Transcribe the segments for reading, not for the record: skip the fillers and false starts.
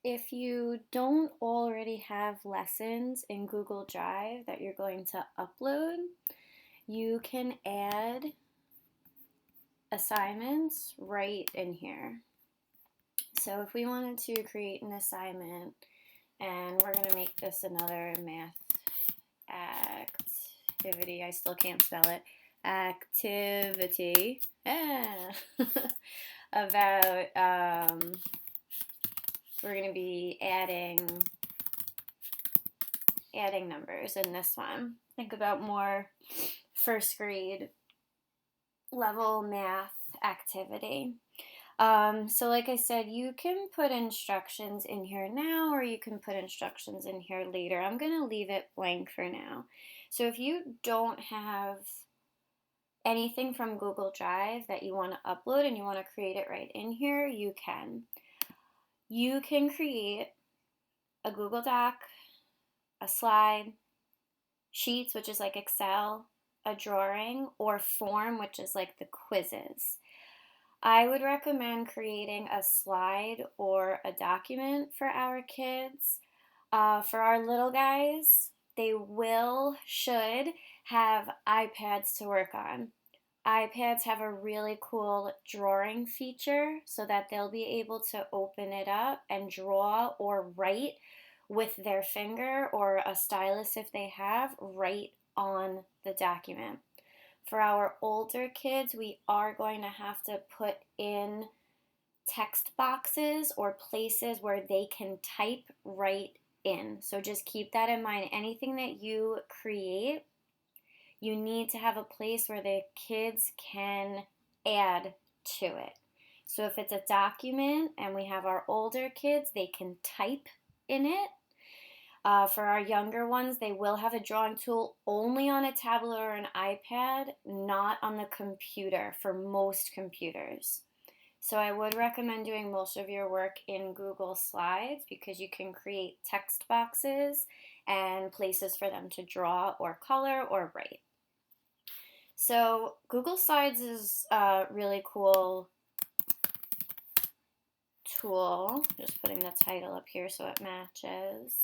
If you don't already have lessons in Google Drive that you're going to upload, you can add assignments right in here. So if we wanted to create an assignment, and we're going to make this another math activity, I still can't spell it, activity, about, we're going to be adding numbers in this one. Think about more first grade level math activity. So like I said, you can put instructions in here now, or you can put instructions in here later. I'm going to leave it blank for now. So if you don't have anything from Google Drive that you want to upload and you want to create it right in here, you can. You can create a Google Doc, a slide, sheets, which is like Excel, a drawing, or form, which is like the quizzes. I would recommend creating a slide or a document for our kids. For our little guys, they should have iPads to work on. iPads have a really cool drawing feature so that they'll be able to open it up and draw or write with their finger or a stylus if they have, right on the document. For our older kids, we are going to have to put in text boxes or places where they can type right in. So just keep that in mind. Anything that you create, you need to have a place where the kids can add to it. So if it's a document and we have our older kids, they can type in it. For our younger ones, they will have a drawing tool only on a tablet or an iPad, not on the computer for most computers. So I would recommend doing most of your work in Google Slides because you can create text boxes and places for them to draw or color or write. So Google Slides is a really cool tool. Just putting the title up here so it matches.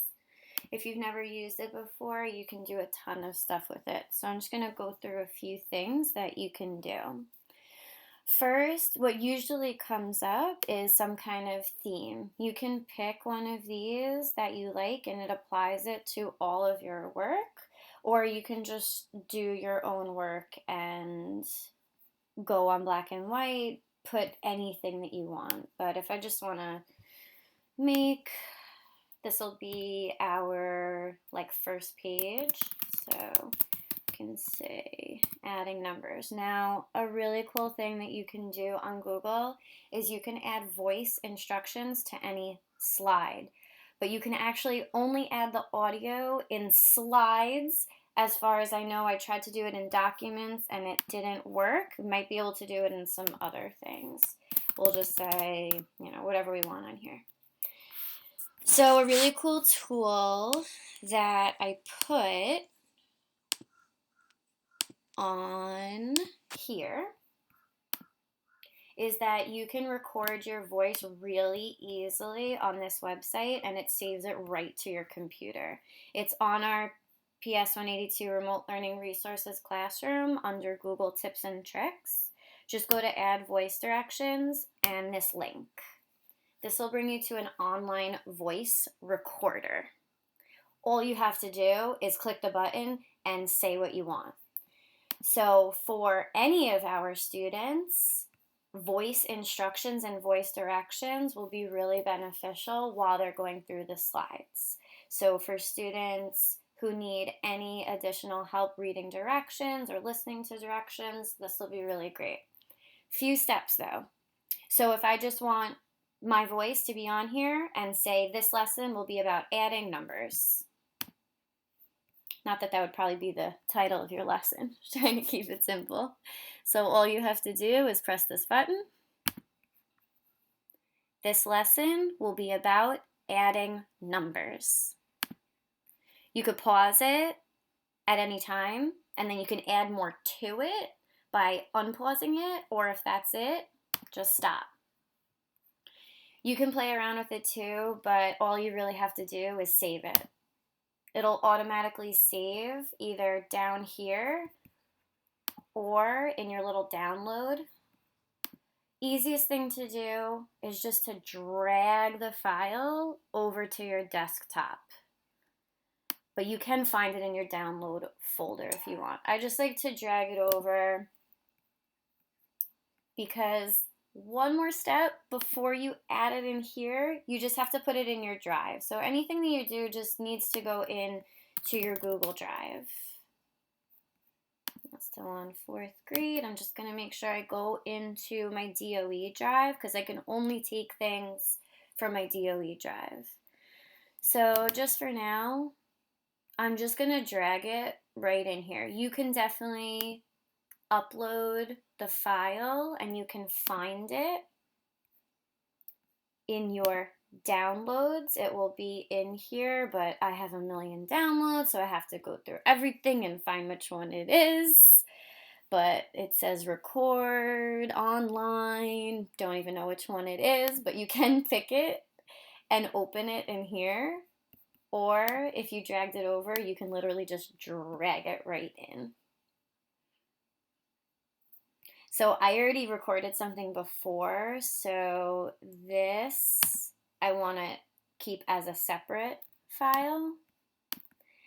If you've never used it before, you can do a ton of stuff with it. So I'm just going to go through a few things that you can do. First, what usually comes up is some kind of theme. You can pick one of these that you like and it applies it to all of your work, or you can just do your own work and go on black and white, put anything that you want. But if I just want to make, this will be our first page. So can say adding numbers. Now, a really cool thing that you can do on Google is you can add voice instructions to any slide, but you can actually only add the audio in slides. As far as I know, I tried to do it in documents and it didn't work. We might be able to do it in some other things. We'll just say, whatever we want on here. So a really cool tool that I put on here is that you can record your voice really easily on this website and it saves it right to your computer. It's on our PS 182 Remote Learning Resources Classroom under Google Tips and Tricks. Just go to Add Voice Directions and this link. This will bring you to an online voice recorder. All you have to do is click the button and say what you want. So for any of our students, voice instructions and voice directions will be really beneficial while they're going through the slides. So for students who need any additional help reading directions or listening to directions, this will be really great. Few steps though. So if I just want my voice to be on here and say this lesson will be about adding numbers. Not that would probably be the title of your lesson, trying to keep it simple. So all you have to do is press this button. This lesson will be about adding numbers. You could pause it at any time, and then you can add more to it by unpausing it, or if that's it, just stop. You can play around with it too, but all you really have to do is save it. It'll automatically save either down here or in your little download. Easiest thing to do is just to drag the file over to your desktop. But you can find it in your download folder if you want. I just like to drag it over because one more step before you add it in here, you just have to put it in your drive. So anything that you do just needs to go in to your Google Drive. I'm still on 4th grade. I'm just going to make sure I go into my DOE drive because I can only take things from my DOE drive. So just for now, I'm just going to drag it right in here. You can definitely upload the file and you can find it in your downloads. It will be in here, but I have a million downloads, so I have to go through everything and find which one it is. But it says record online. Don't even know which one it is, but you can pick it and open it in here. Or if you dragged it over, you can literally just drag it right in. So I already recorded something before, so this I want to keep as a separate file.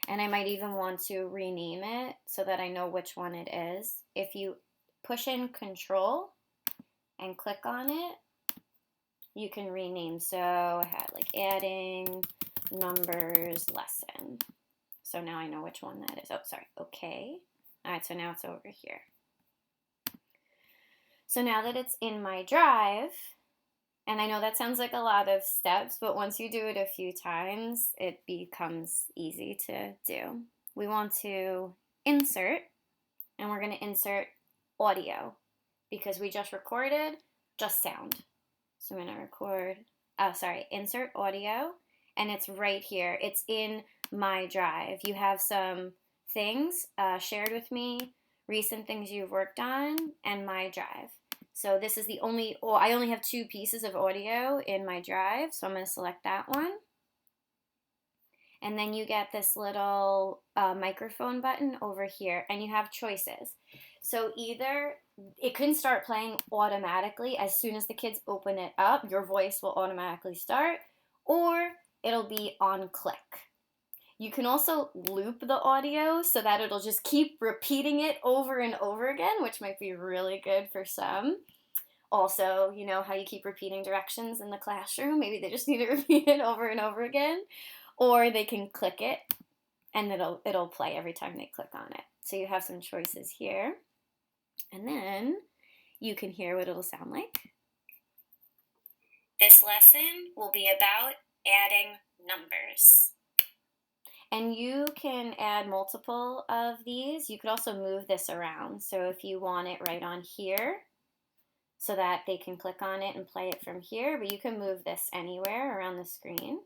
And I might even want to rename it so that I know which one it is. If you push in Control and click on it, you can rename. So I had like adding numbers lesson. So now I know which one that is. Oh, sorry. Okay. All right, so now it's over here. So now that it's in my drive, and I know that sounds like a lot of steps, but once you do it a few times, it becomes easy to do. We want to insert, and we're going to insert audio because we just recorded just sound. So I'm going to insert audio, and it's right here. It's in my drive. You have some things shared with me, recent things you've worked on, and my drive. So this is I only have 2 pieces of audio in my drive, so I'm going to select that one. And then you get this little microphone button over here, and you have choices. So either it can start playing automatically as soon as the kids open it up, your voice will automatically start, or it'll be on click. You can also loop the audio so that it'll just keep repeating it over and over again, which might be really good for some. Also, you know how you keep repeating directions in the classroom? Maybe they just need to repeat it over and over again. Or they can click it and it'll play every time they click on it. So you have some choices here. And then you can hear what it'll sound like. This lesson will be about adding numbers. And you can add multiple of these. You could also move this around. So if you want it right on here so that they can click on it and play it from here, but you can move this anywhere around the screen.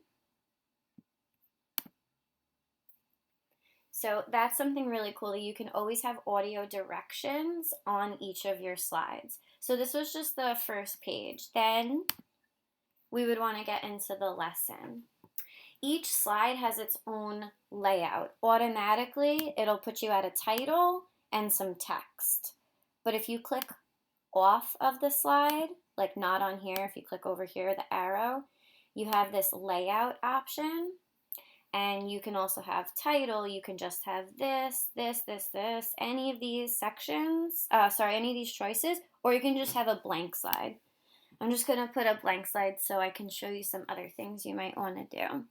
So that's something really cool that you can always have audio directions on each of your slides. So this was just the first page. Then we would want to get into the lesson. Each slide has its own layout. Automatically, it'll put you at a title and some text. But if you click off of the slide, like not on here, if you click over here, the arrow, you have this layout option. And you can also have title. You can just have this, any of these sections, any of these choices, or you can just have a blank slide. I'm just going to put a blank slide so I can show you some other things you might want to do.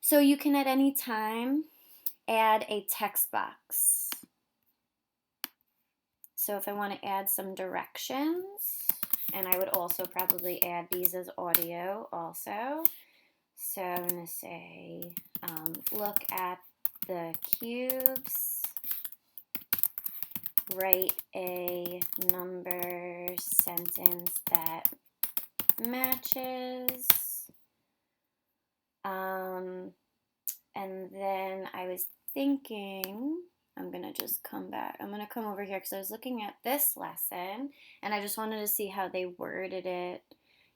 So you can at any time add a text box. So if I want to add some directions, and I would also probably add these as audio also. So I'm going to say, look at the cubes, write a number sentence that matches. And then I was thinking, I'm going to just come back. I'm going to come over here because I was looking at this lesson and I just wanted to see how they worded it.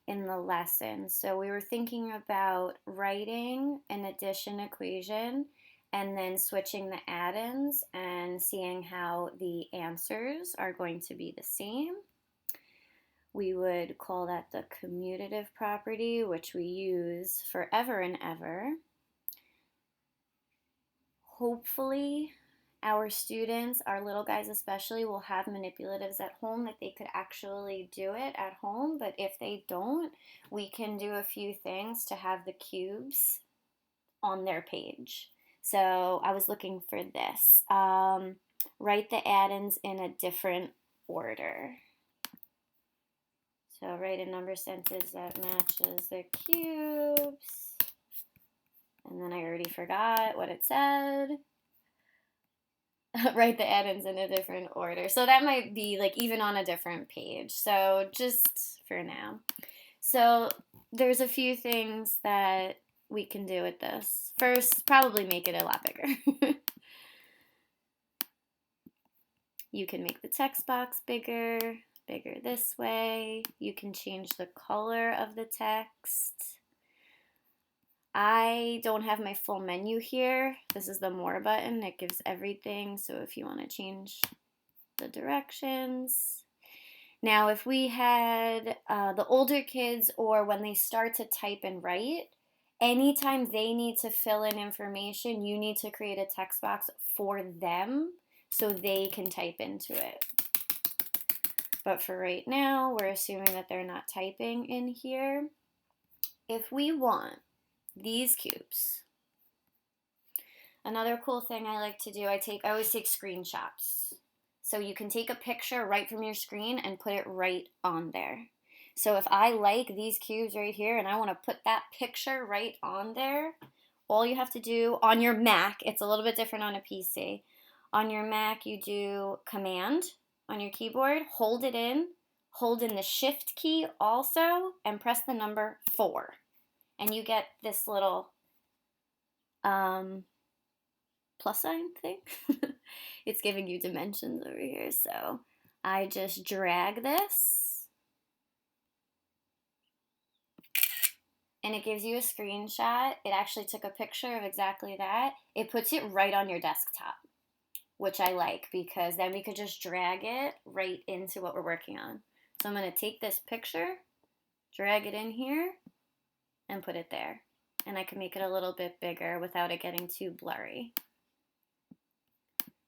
in the lesson. So we were thinking about writing an addition equation and then switching the add-ins and seeing how the answers are going to be the same. We would call that the commutative property, which we use forever and ever. Hopefully, our students, our little guys especially, will have manipulatives at home that they could actually do it at home. But if they don't, we can do a few things to have the cubes on their page. So I was looking for this. Write the add-ins in a different order. So write a number sentence that matches the cubes. And then I already forgot what it said. Write the add-ins in a different order. So that might be like even on a different page. So just for now. So there's a few things that we can do with this. First, probably make it a lot bigger. You can make the text box bigger this way. You can change the color of the text. I don't have my full menu here. This is the More button. It gives everything. So if you want to change the directions. Now, if we had the older kids, or when they start to type and write, anytime they need to fill in information, you need to create a text box for them so they can type into it. But for right now, we're assuming that they're not typing in here. If we want these cubes, another cool thing I like to do, I always take screenshots. So you can take a picture right from your screen and put it right on there. So if I like these cubes right here and I want to put that picture right on there, all you have to do on your Mac, it's a little bit different on a PC. On your Mac, you do Command on your keyboard, hold in the Shift key also, and press the number 4. And you get this little plus sign thing. It's giving you dimensions over here. So I just drag this and it gives you a screenshot. It actually took a picture of exactly that. It puts it right on your desktop, which I like because then we could just drag it right into what we're working on. So I'm going to take this picture, drag it in here, and put it there. And I can make it a little bit bigger without it getting too blurry.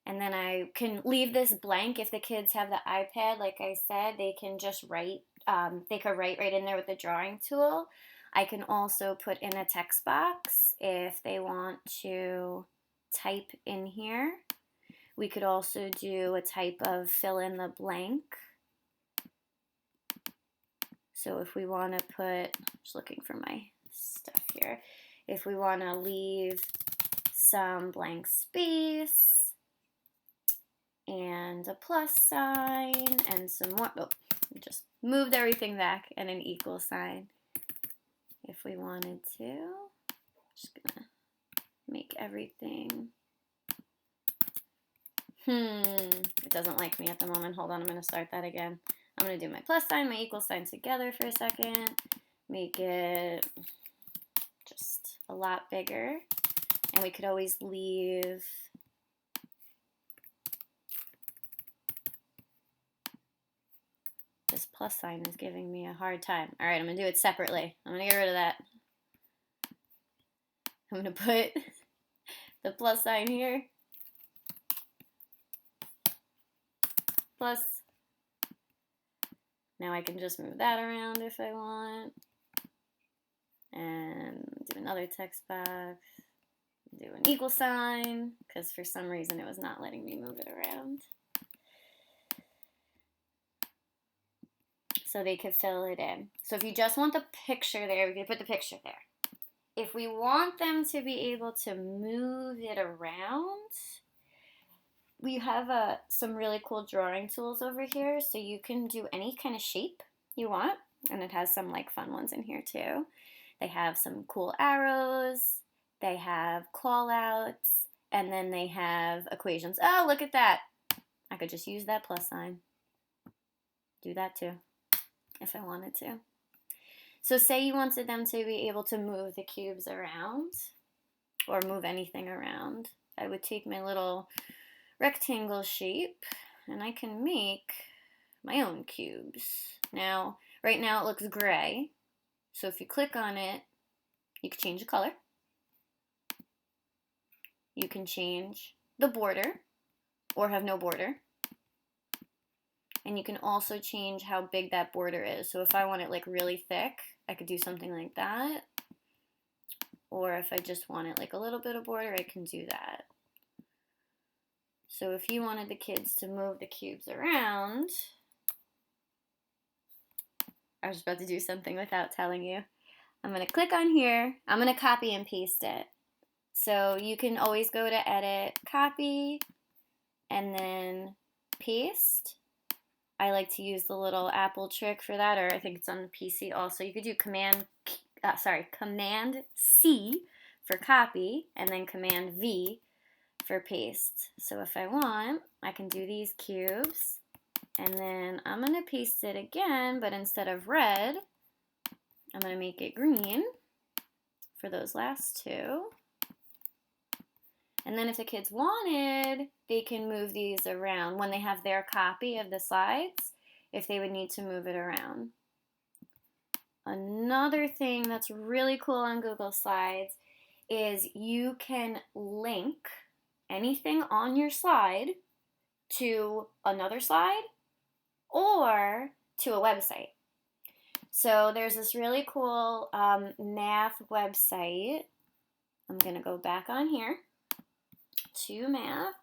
And then I can leave this blank. If the kids have the iPad, like I said, they can just write. They could write right in there with the drawing tool. I can also put in a text box if they want to type in here. We could also do a type of fill in the blank. So if we want to put, just looking for my stuff here, if we want to leave some blank space and a plus sign and some more, just moved everything back and an equal sign. If we wanted to, just gonna make everything, it doesn't like me at the moment. Hold on, I'm gonna start that again. I'm going to do my plus sign, my equal sign together for a second. Make it just a lot bigger. And we could always leave this plus sign is giving me a hard time. All right, I'm going to do it separately. I'm going to get rid of that. I'm going to put the plus sign here. Plus. Now I can just move that around if I want. And do another text box. Do an equal sign, because for some reason it was not letting me move it around. So they could fill it in. So if you just want the picture there, we can put the picture there. If we want them to be able to move it around, we have some really cool drawing tools over here, so you can do any kind of shape you want, and it has some like fun ones in here too. They have some cool arrows, they have call outs, and then they have equations. Oh, look at that. I could just use that plus sign. Do that too, if I wanted to. So say you wanted them to be able to move the cubes around or move anything around. I would take my little rectangle shape and I can make my own cubes. Now, right now it looks gray. So if you click on it, you can change the color. You can change the border or have no border. And you can also change how big that border is. So if I want it like really thick, I could do something like that. Or if I just want it like a little bit of border, I can do that. So if you wanted the kids to move the cubes around, I was about to do something without telling you. I'm going to click on here. I'm going to copy and paste it. So you can always go to edit, copy, and then paste. I like to use the little Apple trick for that, or I think it's on the PC also. You could do Command C for copy, and then Command V for paste. So if I want, I can do these cubes, and then I'm going to paste it again, but instead of red, I'm going to make it green for those last two. And then if the kids wanted, they can move these around when they have their copy of the slides, if they would need to move it around. Another thing that's really cool on Google Slides is you can link anything on your slide to another slide or to a website. So there's this really cool math website. I'm going to go back on here to math.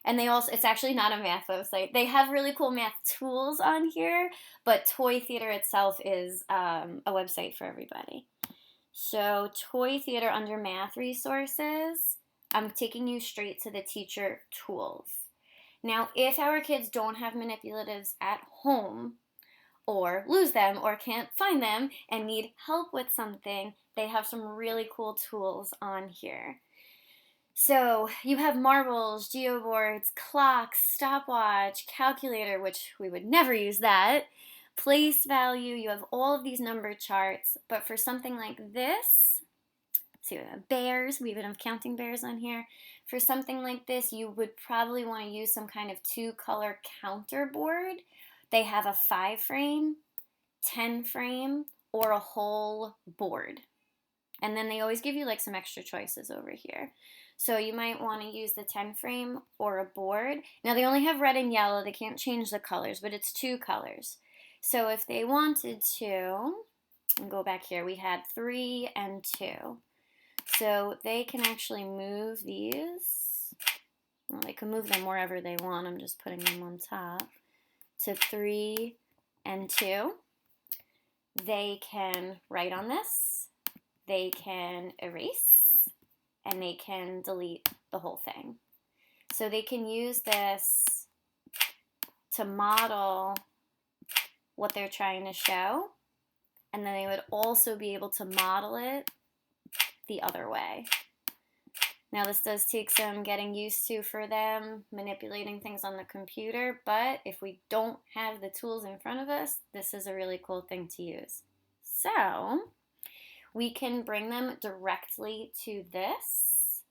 And they also, it's actually not a math website. They have really cool math tools on here, but Toy Theater itself is a website for everybody. So Toy Theater under math resources, I'm taking you straight to the teacher tools. Now, if our kids don't have manipulatives at home, or lose them, or can't find them, and need help with something, they have some really cool tools on here. So you have marbles, geoboards, clocks, stopwatch, calculator, which we would never use that, place value, you have all of these number charts, but for something like this, see, we have bears, we even have counting bears on here. For something like this, you would probably want to use some kind of 2-color counter board. They have a 5-frame, 10-frame, or a whole board. And then they always give you like some extra choices over here. So you might want to use the 10-frame or a board. Now they only have red and yellow. They can't change the colors, but it's 2 colors. So if they wanted to, and go back here, we had 3 and 2. So they can actually move these. Well, they can move them wherever they want. I'm just putting them on top. To 3 and 2. They can write on this. They can erase. And they can delete the whole thing. So they can use this to model what they're trying to show, and then they would also be able to model it the other way. Now this does take some getting used to for them, manipulating things on the computer, but if we don't have the tools in front of us, this is a really cool thing to use. So we can bring them directly to this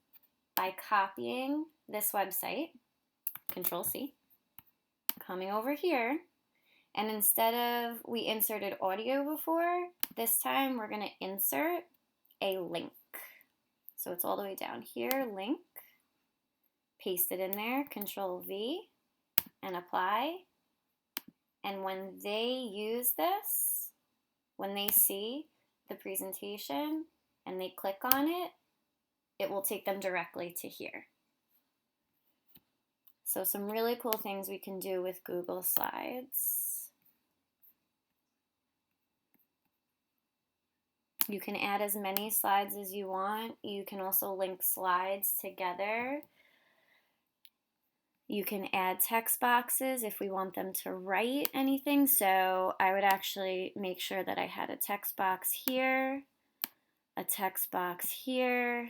by copying this website, Control C, coming over here, and instead of we inserted audio before, this time we're going to insert a link. So it's all the way down here, link, paste it in there, Control V, and apply. And when they use this, when they see the presentation and they click on it, it will take them directly to here. So some really cool things we can do with Google Slides. You can add as many slides as you want. You can also link slides together. You can add text boxes if we want them to write anything. So I would actually make sure that I had a text box here, a text box here,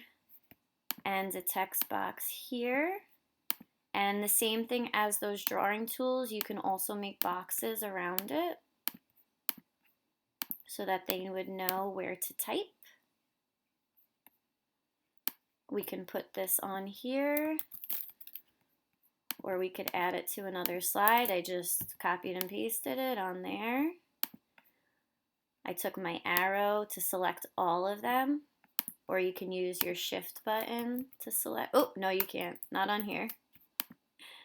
and a text box here. And the same thing as those drawing tools, you can also make boxes around it. so that they would know where to type. We can put this on here, or we could add it to another slide. I just copied and pasted it on there. I took my arrow to select all of them, or you can use your shift button to select. Oh, no, you can't. Not on here.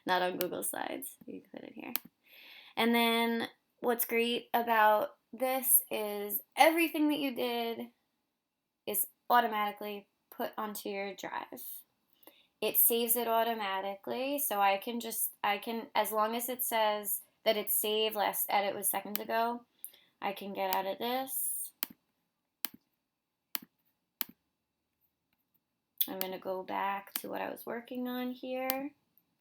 Not on Google Slides. You can put it here. And then what's great about this is everything that you did is automatically put onto your drive. It saves it automatically, so I can, as long as it says that it's saved, last edit was seconds ago, I can get out of this. I'm going to go back to what I was working on here.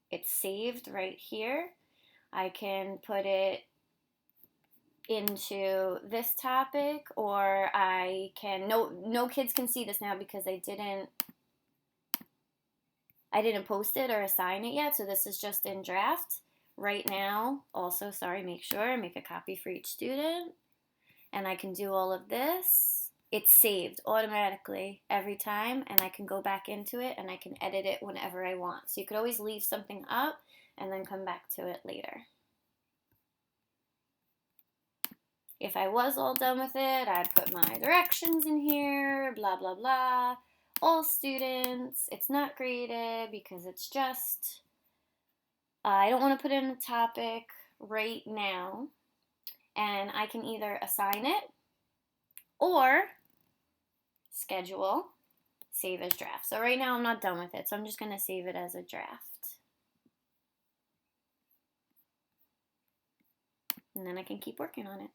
It's saved right here. I can put it into this topic, or I can, no kids can see this now because I didn't post it or assign it yet, so this is just in draft right now. Also, make sure, make a copy for each student, and I can do all of this. It's saved automatically every time, and I can go back into it and I can edit it whenever I want. So you could always leave something up and then come back to it later. If I was all done with it, I'd put my directions in here, blah, blah, blah. All students. It's not graded because it's just, I don't want to put in a topic right now. And I can either assign it or schedule, save as draft. So right now I'm not done with it, so I'm just going to save it as a draft. And then I can keep working on it.